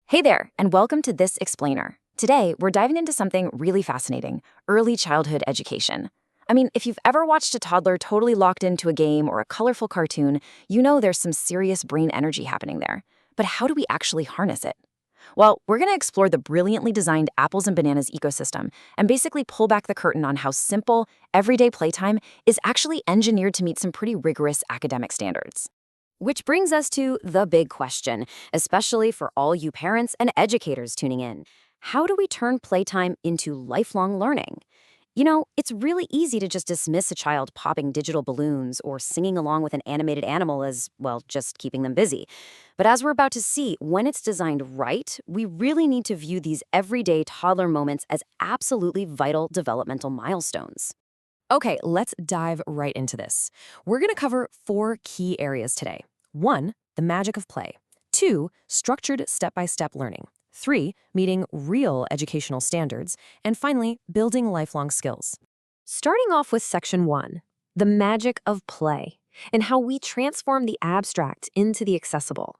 Hey there, and welcome to This Explainer. Today, we're diving into something really fascinating: early childhood education. I mean, if you've ever watched a toddler totally locked into a game or a colorful cartoon, you know there's some serious brain energy happening there. But how do we actually harness it? Well, we're going to explore the brilliantly designed apples and bananas ecosystem and basically pull back the curtain on how simple, everyday playtime is actually engineered to meet some pretty rigorous academic standards. Which brings us to the big question, especially for all you parents and educators tuning in. How do we turn playtime into lifelong learning? It's really easy to just dismiss a child popping digital balloons or singing along with an animated animal as, well, just keeping them busy. But as we're about to see, when it's designed right, we really need to view these everyday toddler moments as absolutely vital developmental milestones. Okay, let's dive right into this. We're going to cover 4 key areas today. 1, the magic of play. 2, structured step-by-step learning. 3, meeting real educational standards. And finally, building lifelong skills. Starting off with section 1, the magic of play, and how we transform the abstract into the accessible.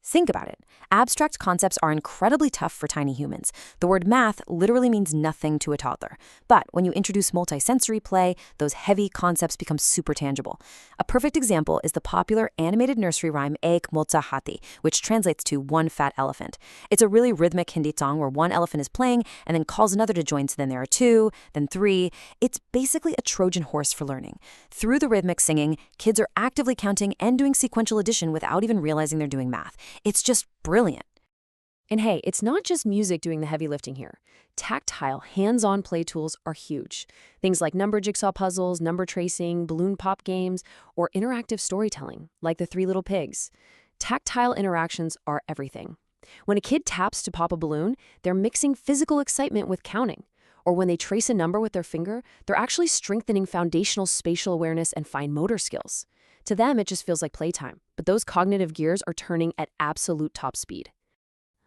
Think about it. Abstract concepts are incredibly tough for tiny humans. The word math literally means nothing to a toddler. But when you introduce multisensory play, those heavy concepts become super tangible. A perfect example is the popular animated nursery rhyme Ek Motsa Hati, which translates to one fat elephant. It's a really rhythmic Hindi song where one elephant is playing and then calls another to join, so then there are 2, then 3. It's basically a Trojan horse for learning. Through the rhythmic singing, kids are actively counting and doing sequential addition without even realizing they're doing math. It's just brilliant. And hey, it's not just music doing the heavy lifting here. Tactile, hands-on play tools are huge. Things like number jigsaw puzzles, number tracing, balloon pop games, or interactive storytelling, like the 3 Little Pigs. Tactile interactions are everything. When a kid taps to pop a balloon, they're mixing physical excitement with counting. Or when they trace a number with their finger, they're actually strengthening foundational spatial awareness and fine motor skills. To them, it just feels like playtime, but those cognitive gears are turning at absolute top speed.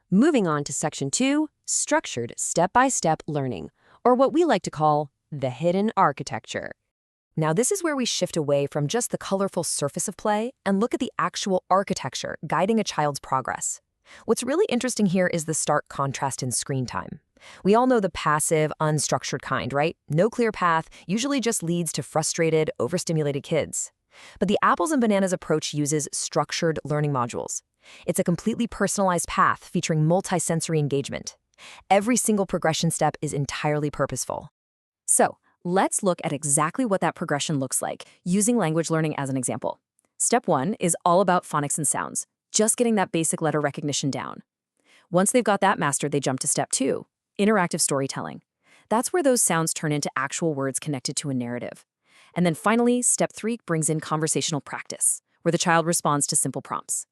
Moving on to section 2, structured step-by-step learning, or what we like to call the hidden architecture. Now, this is where we shift away from just the colorful surface of play and look at the actual architecture guiding a child's progress. What's really interesting here is the stark contrast in screen time. We all know the passive, unstructured kind, right? No clear path usually just leads to frustrated, overstimulated kids. But the apples and bananas approach uses structured learning modules. It's a completely personalized path featuring multisensory engagement. Every single progression step is entirely purposeful. So, let's look at exactly what that progression looks like, using language learning as an example. Step 1 is all about phonics and sounds, just getting that basic letter recognition down. Once they've got that mastered, they jump to step 2, interactive storytelling. That's where those sounds turn into actual words connected to a narrative. And then finally, step 3 brings in conversational practice, where the child responds to simple prompts.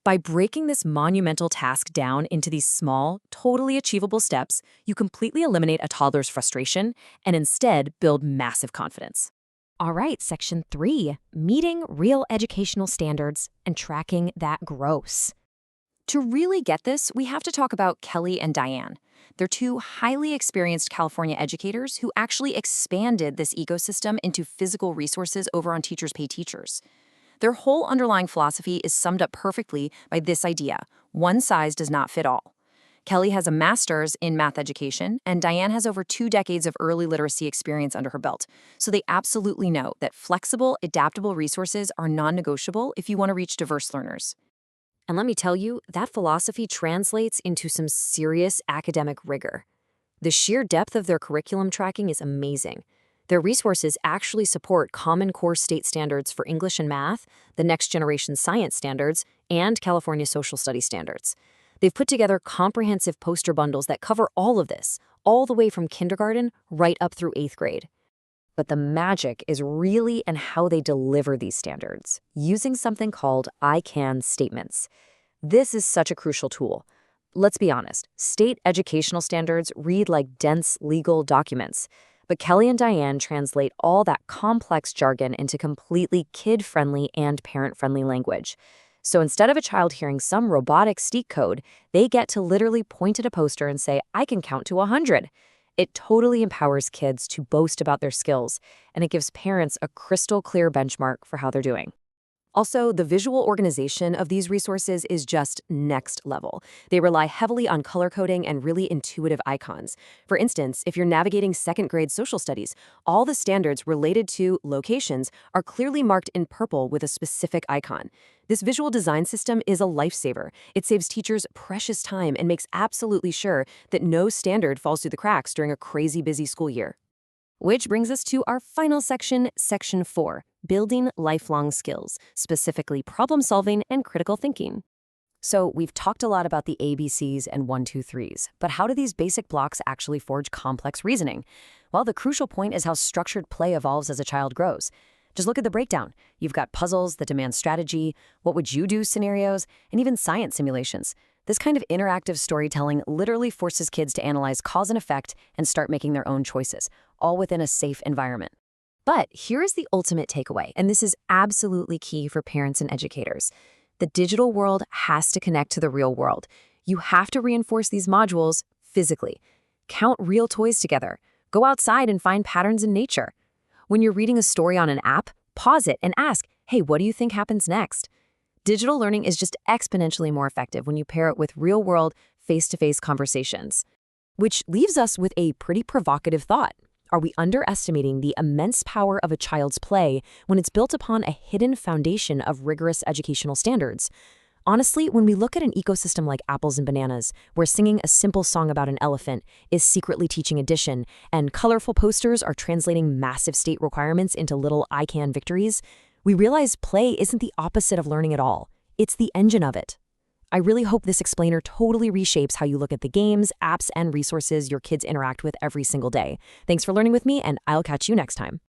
By breaking this monumental task down into these small, totally achievable steps, you completely eliminate a toddler's frustration and instead build massive confidence. All right, section 3, meeting real educational standards and tracking that gross. To really get this, we have to talk about Kelly and Diane. They're 2 highly experienced California educators who actually expanded this ecosystem into physical resources over on Teachers Pay Teachers. Their whole underlying philosophy is summed up perfectly by this idea: one size does not fit all. Kelly has a master's in math education, and Diane has over 2 decades of early literacy experience under her belt. So they absolutely know that flexible, adaptable resources are non-negotiable if you want to reach diverse learners. And let me tell you, that philosophy translates into some serious academic rigor. The sheer depth of their curriculum tracking is amazing. Their resources actually support Common Core state standards for English and math, the Next Generation Science standards, and California Social Studies standards. They've put together comprehensive poster bundles that cover all of this, all the way from kindergarten right up through 8th grade. But the magic is really in how they deliver these standards, using something called I CAN statements. This is such a crucial tool. Let's be honest, state educational standards read like dense legal documents, but Kelly and Diane translate all that complex jargon into completely kid-friendly and parent-friendly language. So instead of a child hearing some robotic steek code, they get to literally point at a poster and say, I can count to 100. It totally empowers kids to boast about their skills, and it gives parents a crystal clear benchmark for how they're doing. Also, the visual organization of these resources is just next level. They rely heavily on color coding and really intuitive icons. For instance, if you're navigating second grade social studies, all the standards related to locations are clearly marked in purple with a specific icon. This visual design system is a lifesaver. It saves teachers precious time and makes absolutely sure that no standard falls through the cracks during a crazy busy school year. Which brings us to our final section, Section 4, Building Lifelong Skills, specifically problem solving and critical thinking. So we've talked a lot about the ABCs and 1, 2, 3s, but how do these basic blocks actually forge complex reasoning? Well, the crucial point is how structured play evolves as a child grows. Just look at the breakdown. You've got puzzles that demand strategy, what would you do scenarios, and even science simulations. This kind of interactive storytelling literally forces kids to analyze cause and effect and start making their own choices, all within a safe environment. But here is the ultimate takeaway, and this is absolutely key for parents and educators. The digital world has to connect to the real world. You have to reinforce these modules physically. Count real toys together. Go outside and find patterns in nature. When you're reading a story on an app, pause it and ask, hey, what do you think happens next? Digital learning is just exponentially more effective when you pair it with real-world, face-to-face conversations. Which leaves us with a pretty provocative thought. Are we underestimating the immense power of a child's play when it's built upon a hidden foundation of rigorous educational standards? Honestly, when we look at an ecosystem like apples and bananas, where singing a simple song about an elephant is secretly teaching addition, and colorful posters are translating massive state requirements into little I can victories, we realize play isn't the opposite of learning at all. It's the engine of it. I really hope this explainer totally reshapes how you look at the games, apps, and resources your kids interact with every single day. Thanks for learning with me, and I'll catch you next time.